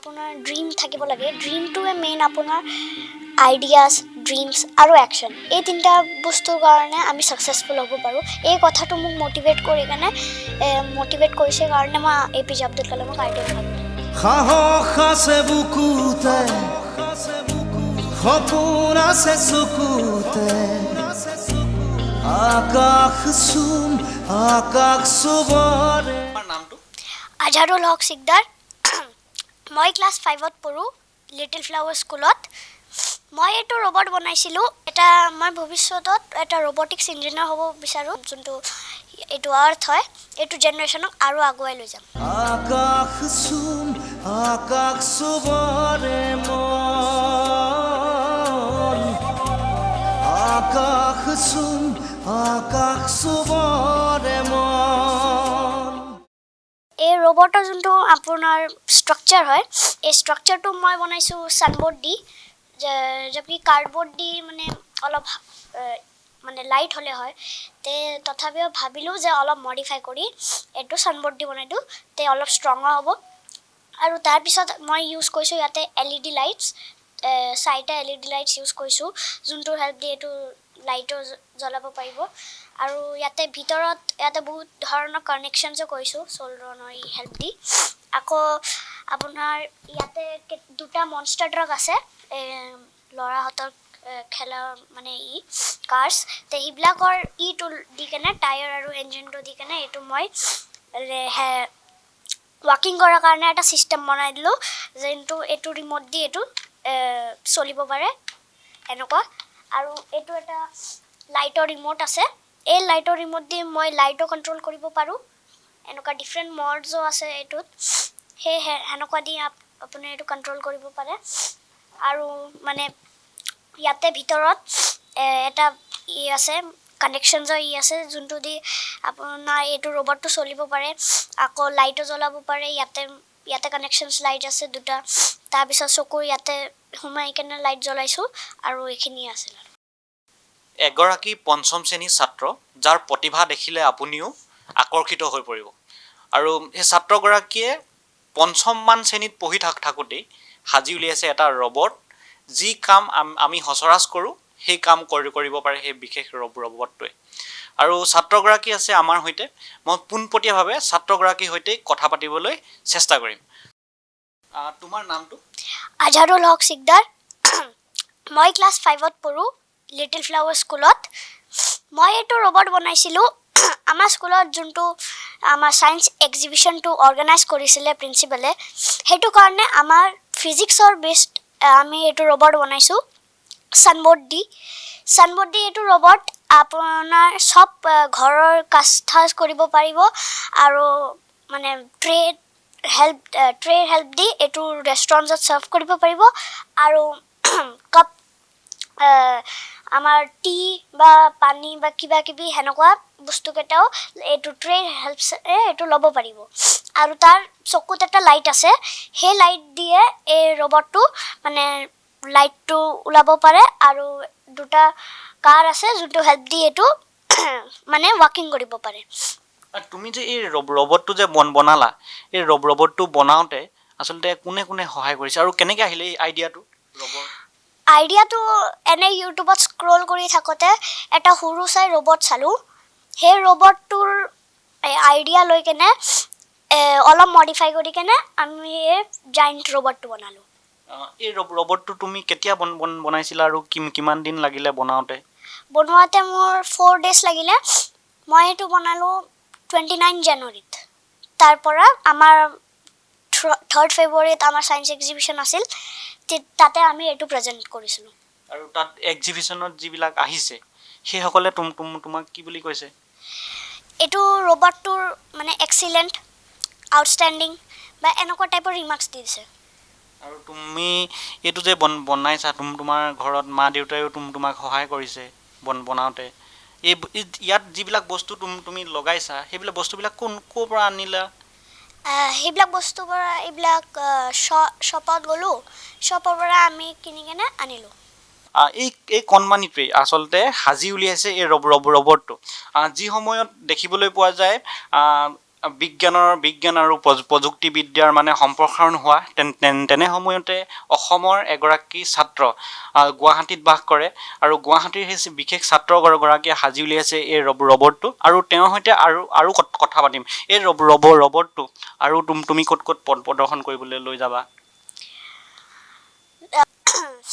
আপোনাৰ ড্ৰিম থাকিব লাগে ড্ৰিমটোৱে মেইন আপোনাৰ আইডিয়াছ ড্ৰিমছ আৰু একশ্যন এই তিনিটা বস্তুৰ কাৰণে আমি ছাকচেছফুল হ'ব পাৰোঁ এই কথাটো মোক মটিভেট কৰিছে কাৰণে মই APJ আব্দুল কালামক আইডিয়েল ভাবোঁ সাহস আছে বুকুতে সপোন আছে চকুতে আকাশ চুবৰে নামটো আজহাৰুল হক সিকদাৰ মই ক্লাছ 5ত পঢ়োঁ লিটিল ফ্লাৱাৰ স্কুলত মই এইটো ৰবট বনাইছিলোঁ এটা মই ভৱিষ্যতত এটা ৰবটিক্স ইঞ্জিনিয়াৰ হ'ব বিচাৰোঁ যোনটো এইটো আৰ্থ হয় এইটো জেনেৰেশ্যনক আৰু আগুৱাই লৈ যাম আকাশ চুবৰে মন আকাশ চুবৰে মন এই ৰবটৰ যোনটো আপোনাৰ ষ্ট্ৰাকচাৰ হয় এই ষ্ট্ৰাকচাৰটো মই বনাইছোঁ ছানবোৰ্ড দি জবকি কাৰ্ডবোৰ্ড দি মানে অলপ মানে লাইট হ'লে হয় তে তথাপিও ভাবিলোঁ যে অলপ মডিফাই কৰি এইটো ছানবোৰ্ড দি বনাই দিওঁ তে অলপ ষ্ট্ৰঙৰ হ'ব আৰু তাৰপিছত মই ইউজ কৰিছোঁ ইয়াতে LED লাইটছ 4টা LED লাইটছ ইউজ কৰিছোঁ যোনটোৰ হেল্প দি এইটো লাইটো জ্বলাব পাৰিব আৰু ইয়াতে ভিতৰত বহুত ধৰণৰ কানেকশ্যনছো কৰিছোঁ চ'লাৰৰ হেল্প দি আকৌ আপোনাৰ ইয়াতে দুটা মনষ্টাৰ ট্ৰাক আছে ল'ৰাহঁতৰ খেলা মানে কাৰ্ছ তে সেইবিলাকৰ ইটো দি কেনে টায়াৰ আৰু ইঞ্জিনটো দি কেনে এইটো মই ৱাকিং কৰাৰ কাৰণে এটা ছিষ্টেম বনাই দিলোঁ যোনটো এইটো ৰিম'ট দি এইটো চলিব পাৰে এনেকুৱা আৰু এইটো এটা লাইটৰ ৰিম'ট আছে এই লাইটৰ ৰিম'ট দি মই লাইটো কণ্ট্ৰল কৰিব পাৰোঁ এনেকুৱা ডিফাৰেণ্ট মডছো আছে এইটোত সেই সেনেকুৱা দি আপুনি এইটো কণ্ট্ৰল কৰিব পাৰে আৰু মানে ইয়াতে ভিতৰত এটা আছে কানেকশ্যনছৰ আছে যোনটো দি আপোনাৰ এইটো ৰবটটো চলিব পাৰে আকৌ লাইটো জ্বলাব পাৰে ইয়াতে কানেকশ্যনছ লাইট আছে দুটা তাৰপিছত চকুৰ ইয়াতে সোমাই কেনে লাইট জ্বলাইছোঁ আৰু এইখিনি আছে এগৰাকী পঞ্চম শ্ৰেণীৰ ছাত্ৰ যাৰ প্ৰতিভা দেখিলে আপুনিও আকৰ্ষিত হৈ পৰিব আৰু সেই ছাত্ৰগৰাকীয়ে পঞ্চমমান শ্ৰেণীত পঢ়ি থাকোঁতেই সাজি উলিয়াইছে এটা ৰবট যি কাম আমি সচৰাচৰ কৰোঁ সেই কাম কৰিব পাৰে সেই বিশেষ ৰবটটোৱে আৰু ছাত্ৰগৰাকী আছে আমাৰ সৈতে মই পোনপটীয়াভাৱে ছাত্ৰগৰাকীৰ সৈতে কথা পাতিবলৈ চেষ্টা কৰিম তোমাৰ নামটো আজহাৰুল হক সিকদাৰ মই ক্লাছ 5ত পঢ়োঁ লিটিল ফ্লাৱাৰ স্কুলত মই এইটো ৰবট বনাইছিলোঁ আমাৰ স্কুলত যোনটো আমাৰ ছায়েন্স এক্সিবিশ্যনটো অৰ্গেনাইজ কৰিছিলে প্ৰিন্সিপালে সেইটো কাৰণে আমাৰ ফিজিক্সৰ বেষ্ট আমি এইটো ৰবট বনাইছোঁ ছানবোৰ্ড দি এইটো ৰবট আপোনাৰ চব ঘৰৰ কাজ কৰিব পাৰিব আৰু মানে ট্ৰেৰ হেল্প দি এইটো ৰেষ্টুৰেণ্টত ছাৰ্ভ কৰিব পাৰিব আৰু কাপ আমাৰ টি বা পানী বা কিবা কিবি সেনেকুৱা বস্তুকেইটাও এইটো ট্ৰেৰ হেল্পে এইটো ল'ব পাৰিব আৰু তাৰ চকুত এটা লাইট আছে সেই লাইট দিয়ে এই ৰবটটো মানে লাইটটো ওলাব পাৰে আৰু দুটা কাৰ আছে যোনটো হেল্প দি এইটো মানে ৱাকিং কৰিব পাৰে তুমি যে এই ৰবটটো যে বনালা এই ৰবটটো বনাওঁতে আচলতে কোনে সহায় কৰিছে আৰু কেনেকৈ আহিলে এই আইডিয়াটো এনে ইউটিউবত স্ক্ৰল কৰি থাকোঁতে এটা সৰু চাই ৰবট চালোঁ সেই ৰবটটোৰ আইডিয়া লৈ কেনে অলপ মডিফাই কৰি কেনে আমি এই জাইণ্ট ৰবটটো বনালোঁ এই ৰবটটো তুমি কেতিয়া বনাইছিলা আৰু কিমান দিন লাগিলে বনোৱাতে মোৰ 4 days লাগিলে মই এইটো বনালোঁ 29 জানুৱাৰীত তাৰ পৰা আমাৰ 3rd ফেব্ৰুৱাৰীত আমাৰ ছায়েন্স এক্সিবিশ্যন আছিল তাতে আমি এইটো প্ৰেজেণ্ট কৰিছিলোঁ আৰু তাত এক্সিবিশ্যনত যিবিলাক আহিছে সেইসকলে তোমাক কি বুলি কৈছে এইটো ৰবটটোৰ মানে এক্সিলেণ্ট আউটষ্টেণ্ডিং বা এনেকুৱা টাইপৰ ৰিমাৰ্কছ দিছে আৰু তুমি এইটো যে বনাইছা তোমাৰ ঘৰত মা দেউতায়ো তোমাক সহায় কৰিছে বনাওঁতে ইয়াত যিবিলাক বস্তু তুমি লগাইছা সেইবিলাক বস্তুবিলাক ক'ৰ পৰা আনিলা সেইবিলাক বস্তুৰ পৰা এইবিলাক শ্বপত গ'লোঁ শ্বপৰ পৰা আমি কিনি কেনে আনিলোঁ এই কণমানিটোৱেই আচলতে সাজি উলিয়াইছে এই ৰবটটো যি সময়ত দেখিবলৈ পোৱা যায় বিজ্ঞান আৰু প্ৰযুক্তিবিদ্যাৰ মানে সম্প্ৰসাৰণ হোৱা তেনে সময়তে অসমৰ এগৰাকী ছাত্ৰ গুৱাহাটীত বাস কৰে আৰু গুৱাহাটীৰ সেই বিশেষ ছাত্ৰগৰাকীয়ে সাজি উলিয়াইছে এই ৰবটটো আৰু তেওঁৰ সৈতে আৰু কথা পাতিম এই ৰবটটো আৰু তুমি ক'ত প্ৰদৰ্শন কৰিবলৈ লৈ যাবা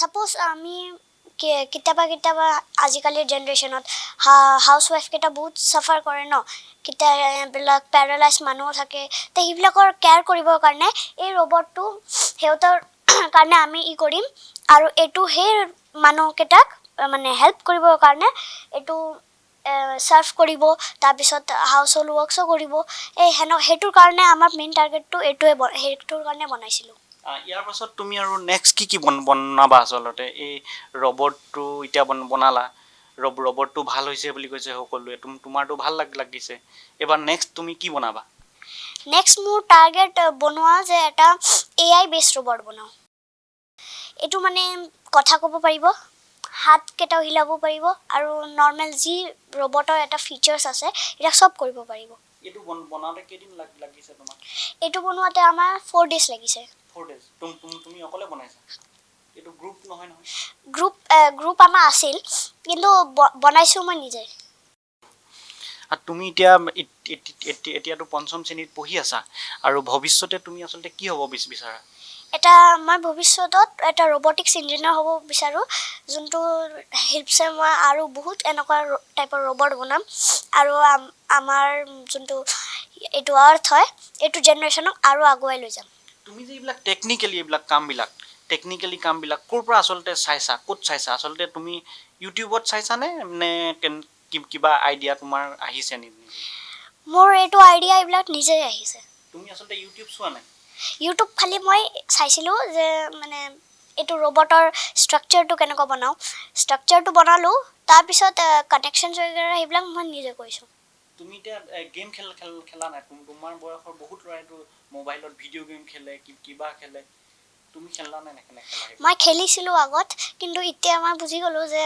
সাপোজ আমি কেতিয়াবা আজিকালিৰ জেনেৰেশ্যনত হাউচ ৱাইফকেইটা বহুত চাফাৰ কৰে ন এইবিলাক পেৰালাইজ মানুহ থাকে তো সেইবিলাকৰ কেয়াৰ কৰিবৰ কাৰণে এই ৰবটটো সিহঁতৰ কাৰণে আমি কৰিম আৰু এইটো সেই মানুহকেইটাক মানে হেল্প কৰিবৰ কাৰণে এইটো চাৰ্ভ কৰিব তাৰপিছত হাউচ হোল্ড ৱৰ্কছো কৰিব সেইটোৰ কাৰণে আমাৰ মেইন টাৰ্গেটটো সেইটোৰ কাৰণে বনাইছিলোঁ ইয়াৰ পাছত তুমি আৰু নেক্সট কি বনাবা আচলতে এই ৰবটটো এতিয়া বনালা ৰবটটো ভাল হৈছে বুলি কৈছে সকলোৱে তোমাৰতো ভাল লাগিছে এবাৰ নেক্সট তুমি কি বনাবা নেক্সট মোৰ টাৰ্গেট বনোৱা যে এটা AI বেছড ৰবট বনাওঁ এইটো মানে কথা ক'ব পাৰিব হাতকেইটাও হিলাব পাৰিব আৰু নৰ্মেল যি ৰবটৰ এটা ফিচাৰ্ছ আছে এইবিলাক চব কৰিব পাৰিব এইটো বনাওঁতে কেইদিন লাগিছে তোমাক এইটো বনোৱাতে আমাৰ 4 days লাগিছে 4 days তুমি অকলে বনাইছা এইটো গ্ৰুপ নহয় গ্ৰুপ আমাৰ আছিল কিন্তু বনাইছোঁ মই নিজে আৰু তুমি এতিয়াতো পঞ্চম শ্ৰেণীত পঢ়ি আছা আৰু ভৱিষ্যতে তুমি আচলতে কি হ'ব বিচাৰা মই ভৱিষ্যতত এটা ৰবটিক্স ইঞ্জিনিয়াৰ হ'ব বিচাৰোঁ যোনটো হেল্পছে মই আৰু বহুত এনেকুৱা টাইপৰ ৰবট বনাম আৰু আমাৰ যোনটো এইটো আৰ্থ হয় এইটো জেনেৰেশ্যনক আৰু আগুৱাই লৈ যাম তুমি যে এইবিলাক টেকনিকেলি কামবিলাক ক'ৰ পৰা আচলতে ক'ত চাইছা আচলতে তুমি ইউটিউবত চাইছানে নে কিবা আইডিয়া তোমাৰ আহিছে নেকি মোৰ এইটো আইডিয়া এইবিলাক নিজেই আহিছে তুমি আচলতে ইউটিউব চোৱা নাই ইউটিউব খালি মই চাইছিলোঁ যে মানে এইটো ৰবটৰ ষ্ট্ৰাকচাৰটো কেনেকুৱা বনাওঁ ষ্ট্ৰাকচাৰটো বনালোঁ তাৰপিছত কানেকশ্যন সেইবিলাক মই নিজে কৰিছোঁ তুমি এতিয়া গেম খেলা নাই তোমাৰ বয়সৰ বহুত ল'ৰাইতো মোবাইলত ভিডিঅ' গেম খেলে কিবা খেলে তুমি খেলা নাই নেখেলা মই খেলিছিলোঁ আগত কিন্তু এতিয়া মই বুজি গ'লোঁ যে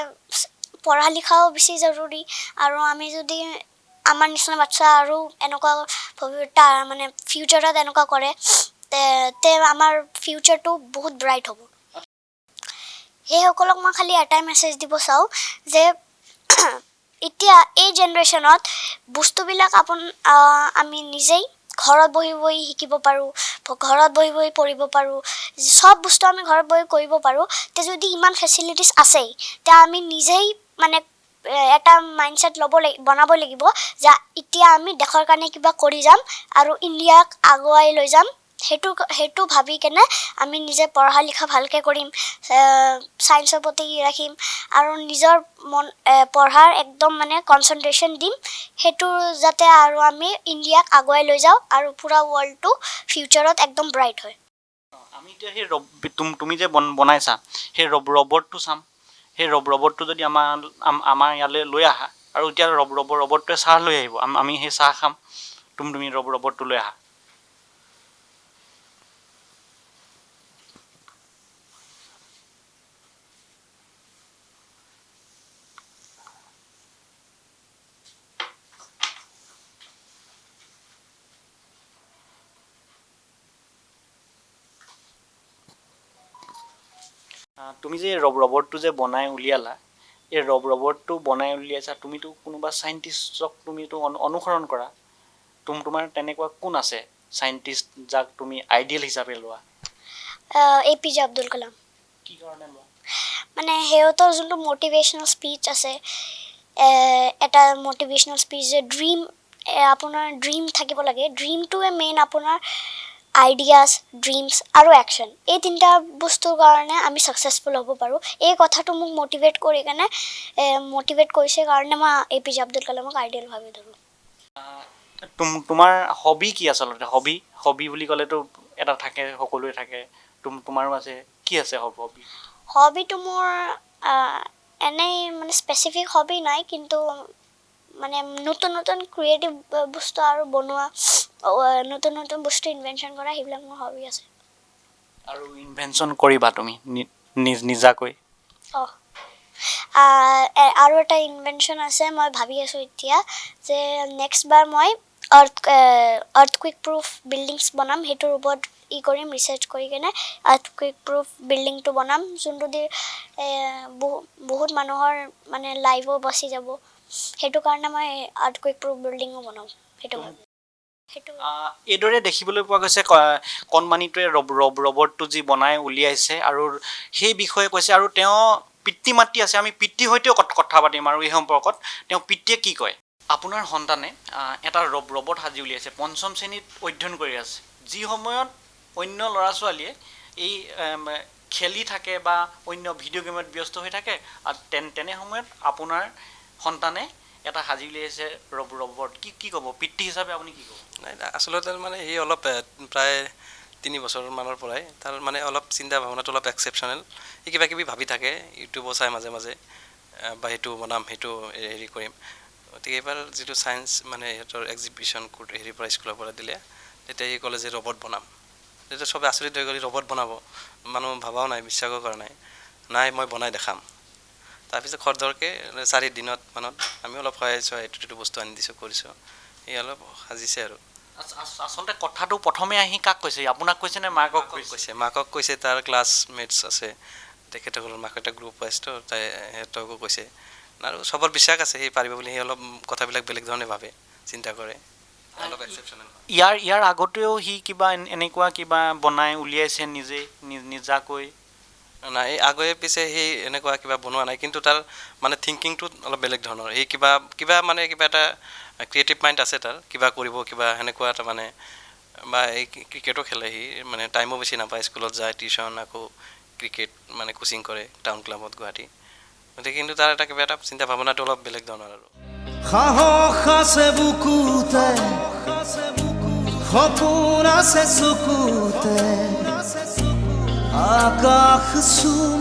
পঢ়া লিখাও বেছি জৰুৰী আৰু আমি যদি আমাৰ নিচিনা বাচ্ছা আৰু এনেকুৱা মানে ফিউচাৰত এনেকুৱা কৰে তে আমাৰ ফিউচাৰটো বহুত ব্ৰাইট হ'ব সেইসকলক মই খালি এটাই মেছেজ দিব চাওঁ যে এতিয়া এই জেনেৰেশ্যনত বস্তুবিলাক আমি নিজেই ঘৰত বহি শিকিব পাৰোঁ ঘৰত বহি পঢ়িব পাৰোঁ চব বস্তু আমি ঘৰত বহি কৰিব পাৰোঁ তে যদি ইমান ফেচিলিটিছ আছেই তে আমি নিজেই মানে এটা মাইণ্ডছেট বনাব লাগিব যে এতিয়া আমি দেশৰ কাৰণে কিবা কৰি যাম আৰু ইণ্ডিয়াক আগুৱাই লৈ যাম সেইটো ভাবি কেনে আমি নিজে পঢ়া লিখা ভালকৈ কৰিম ছায়েন্সৰ প্ৰতি ৰাখিম আৰু নিজৰ পঢ়াৰ একদম মানে কনচেনট্ৰেশ্যন দিম সেইটো যাতে আৰু আমি ইণ্ডিয়াক আগুৱাই লৈ যাওঁ আৰু পুৰা ৱৰ্ল্ডটো ফিউচাৰত একদম ব্ৰাইট হয় আমি এতিয়া সেই তুমি যে বনাইছা সেই ৰবটটো চাম সেই ৰবটটো যদি আমাৰ ইয়ালৈ লৈ আহা আৰু এতিয়া ৰবটটোৱে চাহ লৈ আহিব আমি সেই চাহ খাম তুমি ৰবটটো লৈ আহা তুমি যে ৰবটটো যে বনাই উলিয়ালা এই ৰবটটো বনাই উলিয়াইছা তুমিতো কোনোবা চাইণ্টিষ্টক তুমিতো অনুসৰণ কৰা তোমাৰ তেনেকুৱা কোন আছে চাইণ্টিষ্ট যাক তুমি আইডিয়েল হিচাপে লোৱা APJ আব্দুল কালাম কি কাৰণে লোৱা মানে সিহঁতৰ যোনটো মটিভেশ্যনেল স্পীচ আছে এটা মটিভেশ্যনেল স্পীচ যে আপোনাৰ ড্ৰিম থাকিব লাগে ড্ৰিমটোৱে মেইন আপোনাৰ আইডিয়াছ ড্ৰিমছ আৰু একশ্যন এই তিনিটা বস্তুৰ কাৰণে আমি ছাকচেছফুল হ'ব পাৰোঁ এই কথাটো মোক মটিভেট কৰিছে কাৰণে মই APJ আব্দুল কালামক আইডিয়েল ভাবি ধৰোঁ তোমাৰ হবি কি আচলতে হবি বুলি ক'লেতো এটা থাকে সকলোৱে থাকে তোমাৰো আছে কি আছে হবিটো মোৰ এনেই মানে স্পেচিফিক হবি নাই কিন্তু মানে নতুন ক্ৰিয়েটিভ বস্তু আৰু বনোৱা নতুন বস্তু ইনভেনশ্যন কৰা সেইবিলাক মোৰ হবি আছে আৰু ইনভেনশ্যন কৰিবা তুমি নিজাকৈ আৰু এটা ইনভেনশ্যন আছে মই ভাবি আছোঁ এতিয়া যে নেক্সট বাৰ মই আৰ্থকুইক প্ৰুফ বিল্ডিংছ বনাম, সেইটোৰ ওপৰত কৰিম ৰিচাৰ্চ কৰি কিনে আৰ্থকুইক প্ৰুফ বিল্ডিংটো বনাম, যোনটো দি বহুত মানুহৰ মানে লাইফো বাচি যাব। সেইটো কাৰণে মই আৰ্থকুইক প্ৰুফ বিল্ডিঙো বনাম। সেইটো এইদৰে দেখিবলৈ পোৱা গৈছে কণমানিটোৱে ৰবটটো যি বনাই উলিয়াইছে আৰু সেই বিষয়ে কৈছে, আৰু তেওঁ পিতৃ মাতৃ আছে, আমি পিতৃৰ সৈতেও কথা পাতিম আৰু এই সম্পৰ্কত তেওঁ পিতৃয়ে কি কয়। আপোনাৰ সন্তানে এটা ৰবট সাজি উলিয়াইছে, পঞ্চম শ্ৰেণীত অধ্যয়ন কৰি আছে, যি সময়ত অন্য ল'ৰা ছোৱালীয়ে এই খেলি থাকে বা অন্য ভিডিঅ' গেমত ব্যস্ত হৈ থাকে, আৰু তেনে সময়ত আপোনাৰ সন্তানে এটা সাজি উলিয়াইছে ৰবট। কি ক'ব পিতৃ হিচাপে, আপুনি কি ক'ব? নাই আচলতে মানে সি অলপ প্ৰায় 3 বছৰমানৰ পৰাই তাৰ মানে অলপ চিন্তা ভাৱনাটো অলপ এক্সেপশ্যনেল। সি কিবা কিবি ভাবি থাকে, ইউটিউবো চাই মাজে মাজে, বা সেইটো বনাম, সেইটো হেৰি কৰিম। গতিকে এইবাৰ যিটো ছায়েন্স মানে সিহঁতৰ এক্সিবিশ্যন হেৰিৰ পৰা স্কুলৰ পৰা দিলে, তেতিয়া সি ক'লে যে ৰবট বনাম। তেতিয়া চবে আচৰিত হৈ গ'ল, ৰবট বনাব, মানুহ ভবাও নাই, বিশ্বাসো কৰা নাই মই বনাই দেখাম। তাৰপিছত খৰধৰকৈ 4 দিনত মানত আমি অলপ খুৱাইছোঁ, এইটো বস্তু আনি দিছোঁ, কৰিছোঁ, এই অলপ সাজিছে আৰু। আচলতে কথাটো প্ৰথমে আহি কাক কৈছে, আপোনাক কৈছে নে মাকক কৈছে? মাকক কৈছে, তাৰ ক্লাছমেটছ আছে, তেখেতসকলৰ মাক এটা গ্ৰুপ পাইছেতো, তাই সিহঁতকো কৈছে, আৰু চবৰ বিশ্বাস আছে সি পাৰিব বুলি। সি অলপ কথাবিলাক বেলেগ ধৰণে ভাবে, চিন্তা কৰে, অলপ এক্সেপশ্যনেল। ইয়াৰ আগতেও সি কিবা এনেকুৱা কিবা বনাই উলিয়াইছে নিজাকৈ? নাই, আগে পিছে সি এনেকুৱা কিবা বনোৱা নাই, কিন্তু তাৰ মানে থিংকিংটো অলপ বেলেগ ধৰণৰ। সি কিবা এটা ক্ৰিয়েটিভ মাইণ্ড আছে তাৰ, কিবা কৰিব, কিবা সেনেকুৱা এটা মানে, বা এই ক্ৰিকেটো খেলে সি, মানে টাইমো বেছি নাপায়, স্কুলত যায়, টিউশ্যন, আকৌ ক্ৰিকেট মানে কোচিং কৰে টাউন ক্লাবত গুৱাহাটী। গতিকে কিন্তু তাৰ কিবা এটা চিন্তা ভাৱনাটো অলপ বেলেগ ধৰণৰ আৰু। সাহস আছে বুকুতে, সপোন আছে চকুতে, আকাশ চুম